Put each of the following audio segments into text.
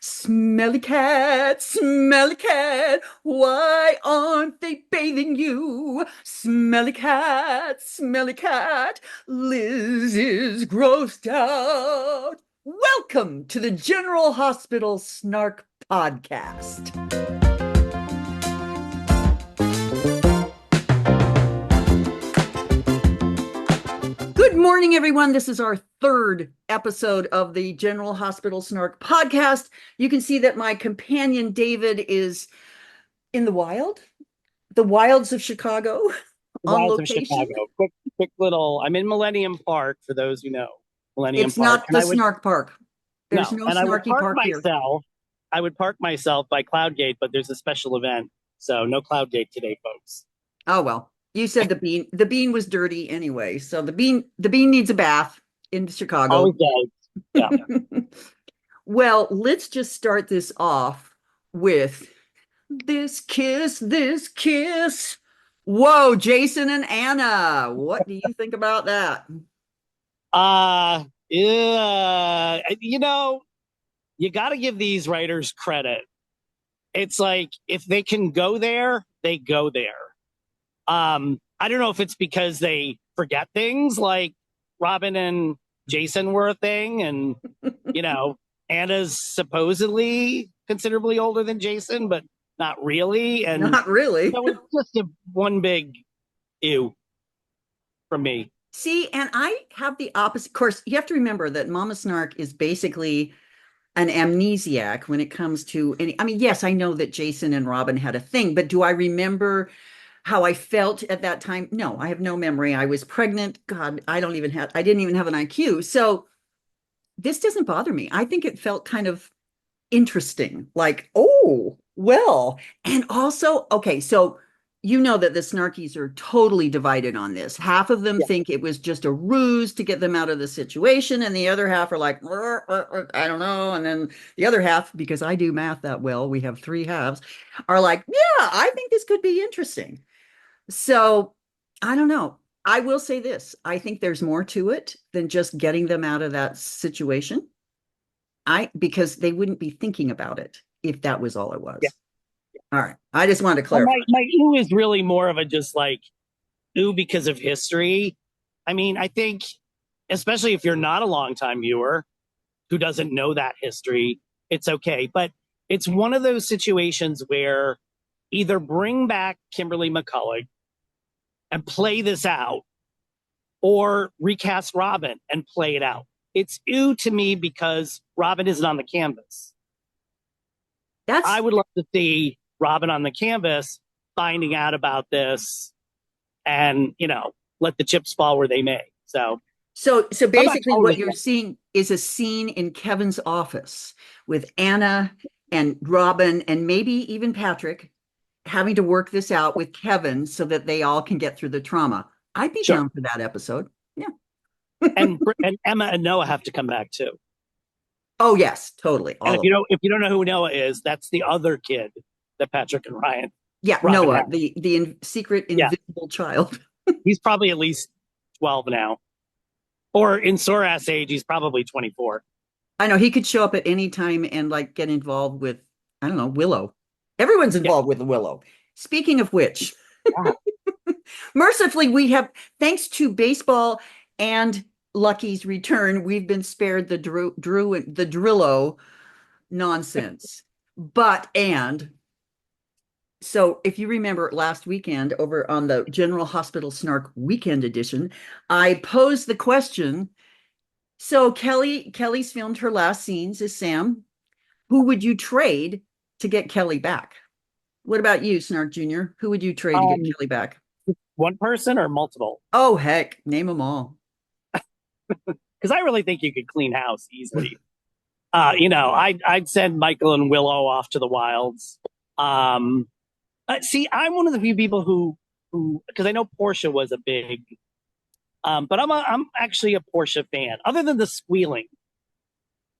Smelly cat, why aren't they bathing you? Smelly cat, Liz is grossed out. Welcome to the General Hospital Snark podcast. Good morning, everyone. This is our third episode of the General Hospital Snark podcast. You can see that my companion David is in the wilds of Chicago, on Wilds of location. Chicago. Quick little. I'm in Millennium Park for those who know Millennium It's Park, not and the Snark Park. There's no, no and I would Snarky park Park here. myself. I would park myself by Cloudgate, but there's a special event, so no Cloudgate today, folks. Oh well, you said the bean. The bean was dirty anyway, so the bean needs a bath in Chicago. Always does. Yeah. Well, let's just start this off with this kiss. Whoa, Jason and Anna. What do you think about that? Yeah. You got to give these writers credit. It's like if they can go there, they go there. I don't know if it's because they forget things like Robin and Jason were a thing, and Anna's supposedly considerably older than Jason, but not really. And Not really. so it's just one big ew from me. See, and I have the opposite. Of course, you have to remember that Mama Snark is basically an amnesiac when it comes to any. I mean, yes, I know that Jason and Robin had a thing, but do I remember how I felt at that time? No, I have no memory. I was pregnant. God, I didn't even have an IQ. So this doesn't bother me. I think it felt kind of interesting. Like, oh, well. And also, okay, so you know that the Snarkies are totally divided on this. Half of them Yeah. think it was just a ruse to get them out of the situation, and the other half are like, I don't know. And then the other half, because I do math that well, we have three halves, are like, yeah, I think this could be interesting. So I don't know. I will say this. I think there's more to it than just getting them out of that situation. Because they wouldn't be thinking about it if that was all it Yeah. was. All right. I just wanted to Well, clarify. my ew is really more of a just like ew because of history. I mean, I think, especially if you're not a longtime viewer who doesn't know that history, it's okay. But it's one of those situations where either bring back Kimberly McCulloch and play this out or recast Robin and play it out. It's ew to me because Robin isn't on the canvas. That's I would love to see Robin on the canvas finding out about this and, let the chips fall where they may. So so I'm not basically what totally. you're seeing is a scene in Kevin's office with Anna and Robin and maybe even Patrick having to work this out with Kevin so that they all can get through the trauma. I'd be Sure. down for that episode. Yeah. And Emma and Noah have to come back too. Oh yes, totally. And All of them. if you don't know who Noah is, that's the other kid that Patrick and Yeah, Robin Noah, have. the secret Yeah, invisible child. he's probably at least 12 now, or in Soras age, he's probably 24. I know he could show up at any time and like get involved with, I don't know, Willow. Everyone's Yeah. involved with Willow. Speaking of which, Yeah. mercifully, we have, thanks to baseball and Lucky's return, we've been spared the the Drillo nonsense. And so if you remember last weekend over on the General Hospital Snark Weekend Edition, I posed the question. So Kelly's filmed her last scenes as Sam. Who would you trade to get Kelly back? What about you, Snark Jr.? Who would you trade to get Um, Kelly back? one person or multiple? Oh, heck, name them all. Because I really think you could clean house easily. I'd send Michael and Willow off to the wilds. See, I'm one of the few people who because I know Portia was a big, but I'm actually a Portia fan. Other than the squealing,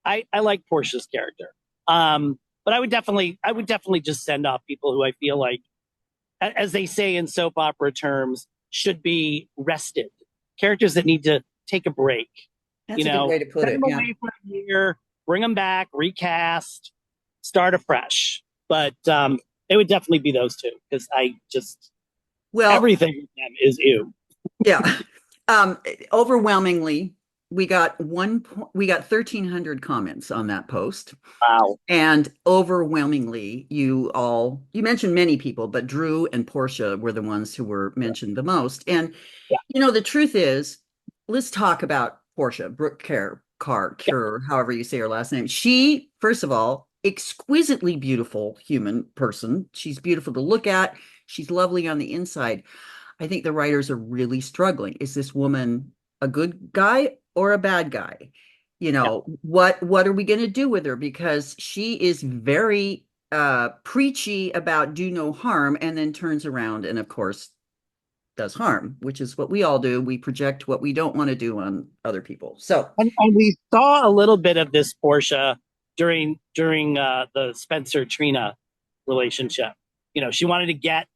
I like Portia's character. But I would definitely just send off people who I feel like, as they say in soap opera terms, should be rested. Characters that need to take a break. That's a good way to put Send it. them Yeah. away for a year, bring them back, recast. start afresh. But it would definitely be those two because I just Well, everything with them is ew. yeah. Um, Overwhelmingly, we got 1,300 comments on that post. Wow. And overwhelmingly, you mentioned many people, but Drew and Portia were the ones who were mentioned the most. And, Yeah. the truth is, let's talk about Portia, Brooke Yeah. Cure, however you say her last name. She, first of all, exquisitely beautiful human person. She's beautiful to look at. She's lovely on the inside. I think the writers are really struggling. Is this woman a good guy or a bad guy? Yeah. What are we going to do with her? Because she is very preachy about do no harm and then turns around and of course does harm, which is what we all do. We project what we don't want to do on other people. So, And we saw a little bit of this Portia during the Spencer Trina relationship. She wanted to get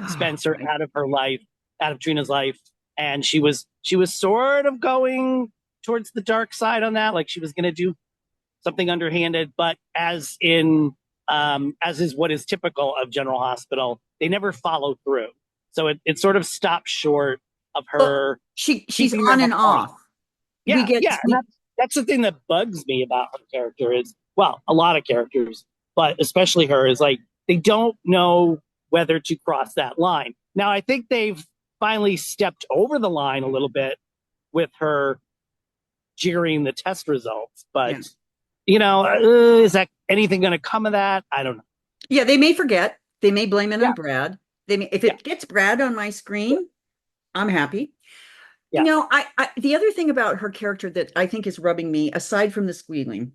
Spencer out of her life, out of Trina's life, and she was sort of going towards the dark side on that, like she was going to do something underhanded. But as is what is typical of General Hospital, they never follow through. So it sort of stopped short of well, her she's keeping on them and apart. off. We Yeah, get yeah, and that's the thing that bugs me about her character is, well, a lot of characters, but especially her is like they don't know whether to cross that line. Now, I think they've finally stepped over the line a little bit with her jeering the test results, but yeah. is that anything going to come of that? I don't know. Yeah, they may forget. They may blame it Yeah, on Brad. If yeah, it gets Brad on my screen, I'm happy. yeah, The other thing about her character that I think is rubbing me, aside from the squealing,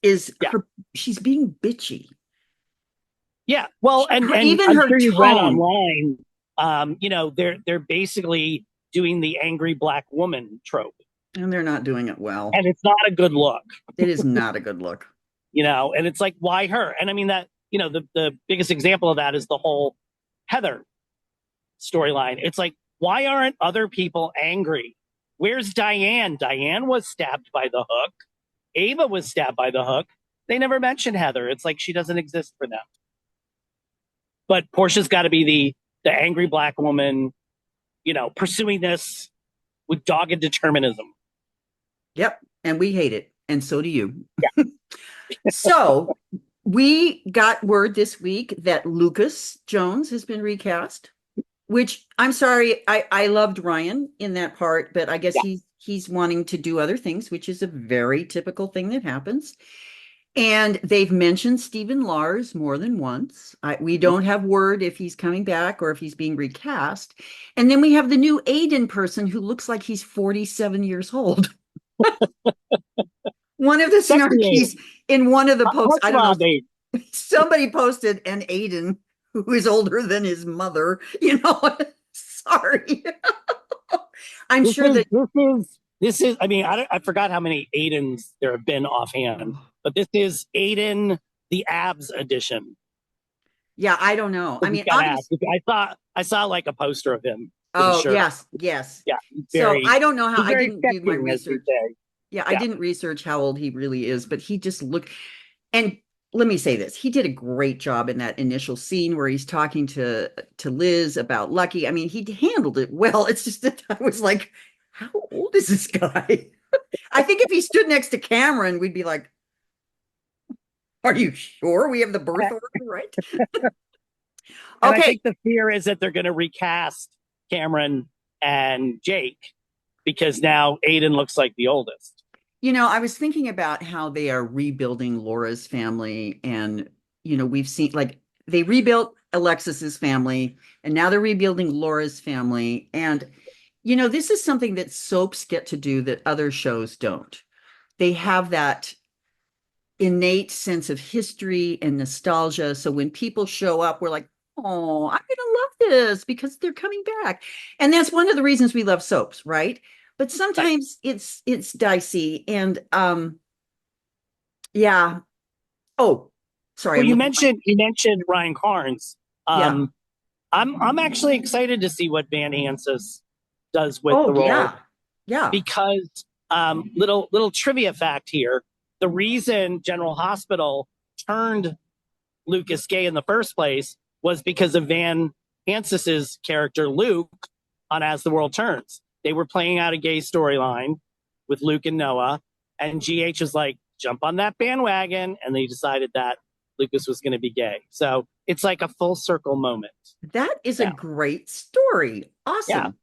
is yeah, she's being bitchy. yeah. Well, and Even I'm her sure you read tone, online. They're basically doing the angry black woman trope, and they're not doing it well. and it's not a good look. It is not a good look. And it's like, why her? And I mean that, the biggest example of that is the whole Heather storyline. It's like, why aren't other people angry? Where's Diane? Diane was stabbed by the hook. Ava was stabbed by the hook. They never mention Heather. It's like she doesn't exist for them. But Portia's got to be the angry black woman, pursuing this with dogged determinism. Yep, and we hate it, and so do you. So we got word this week that Lucas Jones has been recast, which I'm sorry, I loved Ryan in that part, but I guess Yeah. he's wanting to do other things, which is a very typical thing that happens. And they've mentioned Stephen Lars more than once. We don't have word if he's coming back or if he's being recast. And then we have the new Aiden person who looks like he's 47 years old. One of the Sexy snarkies in one of the posts, I don't know, Aiden. somebody posted an Aiden who is older than his mother. Sorry. I'm This sure is that. this is this is. I mean, I forgot how many Aidens there have been offhand, but this is Aiden the Abs edition. Yeah, I don't know. I He's mean, got abs. obviously. I saw like a poster of him with a Oh, shirt on. yes, yes. Yeah, So I don't know how, he's I very didn't do my fetching, as they research. say. Yeah, I Yeah, didn't research how old he really is, but he just looked. And let me say this, he did a great job in that initial scene where he's talking to Liz about Lucky. I mean, he handled it well. It's just that I was like, how old is this guy? I think if he stood next to Cameron, we'd be like, are you sure we have the birth order right? and I Okay. think the fear is that they're going to recast Cameron and Jake because now Aiden looks like the oldest. I was thinking about how they are rebuilding Laura's family, and we've seen like they rebuilt Alexis's family, and now they're rebuilding Laura's family. And this is something that soaps get to do that other shows don't. They have that innate sense of history and nostalgia. So when people show up, we're like, oh, I'm gonna love this because they're coming back. And that's one of the reasons we love soaps, right? But Right. sometimes it's dicey. And yeah. Oh, sorry, Well, I'm you looking at my. mentioned Ryan Carnes. Yeah. Um, I'm actually excited to see what Van Hansis does with Oh, the role yeah. Yeah. because little trivia fact here: the reason General Hospital turned Lucas gay in the first place was because of Van Hansis's character Luke on As the World Turns. They were playing out a gay storyline with Luke and Noah, and GH was like, jump on that bandwagon, and they decided that Lucas was going to be gay. So it's like a full circle moment. That is a Yeah. great story. Yeah. Awesome.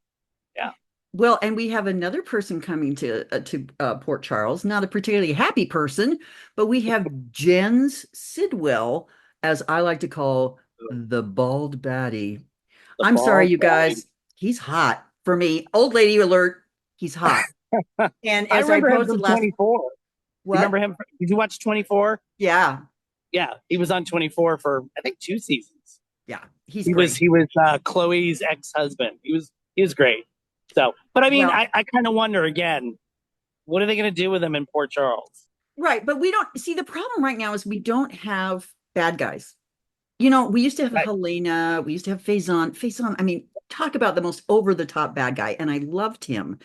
Yeah. Well, and we have another person coming to Port Charles, not a particularly happy person, but we have Jens Sidwell, as I like to call the bald baddie. The I'm sorry, ball you bag. guys. He's hot for me. Old lady alert. He's hot. And I as I remember him posted from last, 24. You what? remember him? Did you watch 24? Yeah, Yeah, he was on 24 for I think 2 seasons. yeah, he's He was great. he was Chloe's ex-husband. He was great. So, but I mean, Well, I kind of wonder again, what are they going to do with him in Port Charles? right, but we don't see the problem right now is we don't have bad guys. You know, we used to have Right. Helena, we used to have Faison. Faison, I mean, talk about the most over the top bad guy, and I loved him.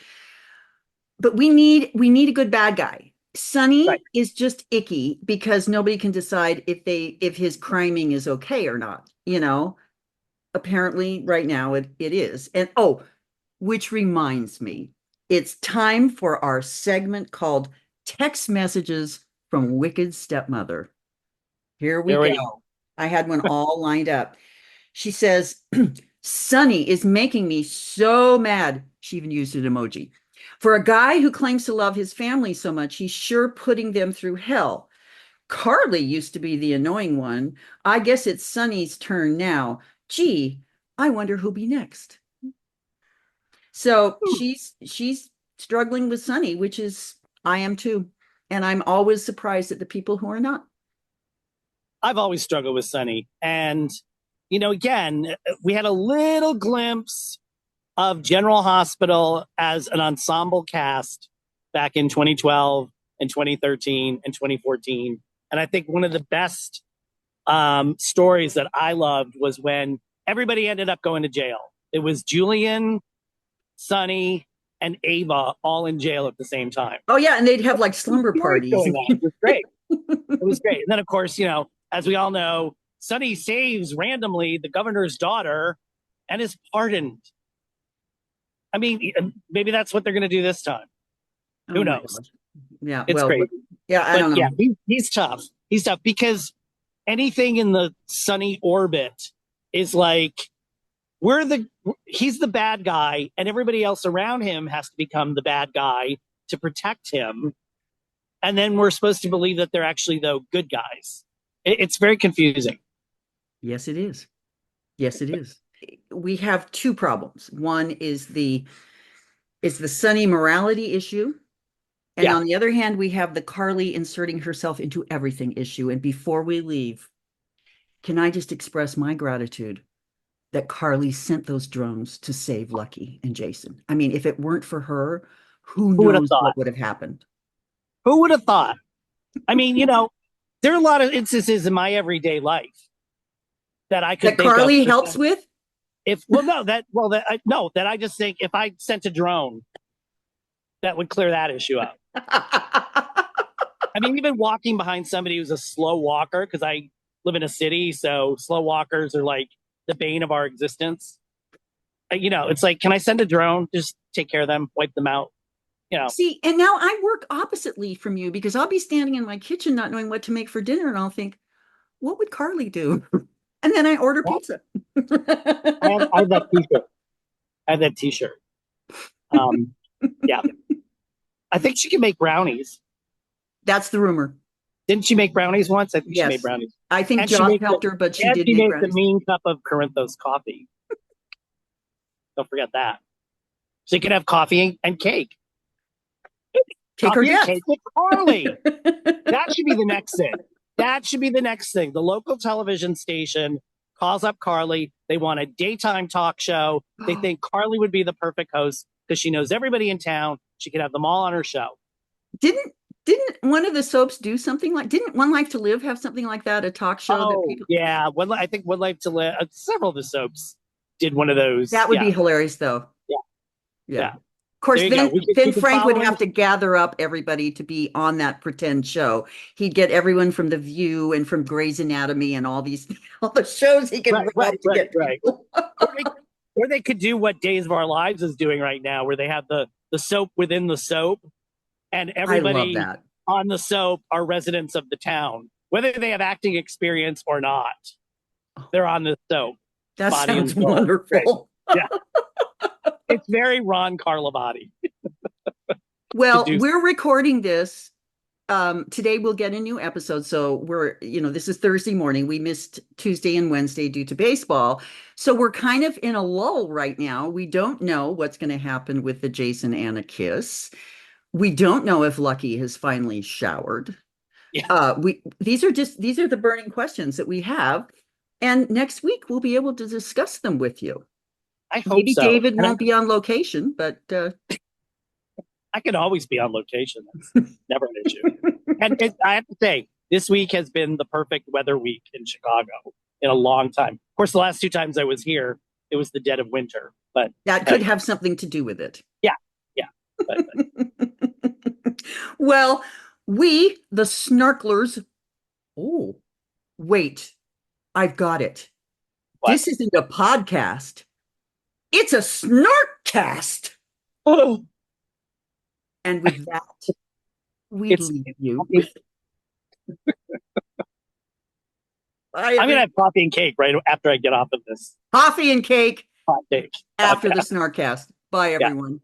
But we need a good bad guy. Right. Sonny is just icky because nobody can decide if his criming is okay or not, you know. Apparently right now it is. And oh, which reminds me, it's time for our segment called Text Messages from Wicked Stepmother. Here we Here we go. go. I had one all lined up. She says, Sonny is making me so mad. She even used an emoji. For a guy who claims to love his family so much, he's sure putting them through hell. Carly used to be the annoying one. I guess it's Sonny's turn now. Gee, I wonder who'll be next. So she's struggling with Sonny, which is I am too. And I'm always surprised at the people who are not. I've always struggled with Sunny, and again, we had a little glimpse of General Hospital as an ensemble cast back in 2012 and 2013 and 2014. And I think one of the best stories that I loved was when everybody ended up going to jail. It was Julian, Sonny, and Ava all in jail at the same time. Oh yeah, and they'd have like slumber parties. Going on. It was great. It was great. And then, of course, as we all know, Sonny saves randomly the governor's daughter and is pardoned. I mean, maybe that's what they're going to do this time. Who knows? Yeah, it's well, crazy. Yeah, I don't know. Yeah, he's tough. He's tough because anything in the Sonny orbit is like he's the bad guy, and everybody else around him has to become the bad guy to protect him. And then we're supposed to believe that they're actually, though, good guys. It's very confusing. Yes, it is. Yes, it is. We have two problems. One is the Sonny morality issue. And on the other hand, we have the Carly inserting herself into everything issue. And before we leave, can I just express my gratitude that Carly sent those drones to save Lucky and Jason? I mean, if it weren't for her, who knows what would have happened? Who would have thought? I mean, there are a lot of instances in my everyday life that I could that think Carly of helps with. That I just think if I sent a drone, that would clear that issue up. I mean, even walking behind somebody who's a slow walker, because I live in a city, so slow walkers are like the bane of our existence. It's like, can I send a drone? Just take care of them, wipe them out. See, and now I work oppositely from you because I'll be standing in my kitchen not knowing what to make for dinner, and I'll think, what would Carly do? And then I order pizza. I have that T-shirt. Yeah. I think she can make brownies. That's the rumor. Didn't she make brownies once? I think Yes. she made brownies. I think Josh helped her, but she did make brownies. The mean cup of Corinthos coffee. Don't forget that. So you can have coffee and cake. Take her death. Cake with Carly. That should be the next thing. The local television station calls up Carly. They want a daytime talk show. They think Carly would be the perfect host because she knows everybody in town. She could have them all on her show. Didn't one of the soaps do something like? Didn't One Life to Live have something like that? A talk show that people. Yeah, I think One Life to Live. Several of the soaps did one of those. That would be hilarious, though. Yeah. course, There you go. then We could Frank would follow him. have to gather up everybody to be on that pretend show. He'd get everyone from The View and from Grey's Anatomy and all these all the shows he can Right, bring up to get right. people. Or they could do what Days of Our Lives is doing right now, where they have the soap within the soap, and I love everybody that. on the soap are residents of the town, whether they have acting experience or not. They're on the soap, That body and sounds soul. Right. wonderful. Yeah, it's very Ron Carlivati to Well, do. we're recording this. Today we'll get a new episode. So this is Thursday morning. We missed Tuesday and Wednesday due to baseball. So we're kind of in a lull right now. We don't know what's going to happen with the Jason Anna kiss. We don't know if Lucky has finally showered. Yeah, These are the burning questions that we have. And next week we'll be able to discuss them with you. I hope Maybe so. David And won't be on location, but I could always be on location. That's never an issue. And I have to say, this week has been the perfect weather week in Chicago in a long time. Of course, the last two times I was here, it was the dead of winter. But that could have something to do with it. yeah, yeah. But, Well, we, the Snarklers, oh, wait, I've got it. what? This isn't a podcast. It's a Snarkcast. Oh, And with that, we it's. leave you. I'm gonna have coffee and cake right after I get off of this Coffee and cake hot take. after podcast. the Snarkcast. Bye, Yeah. everyone.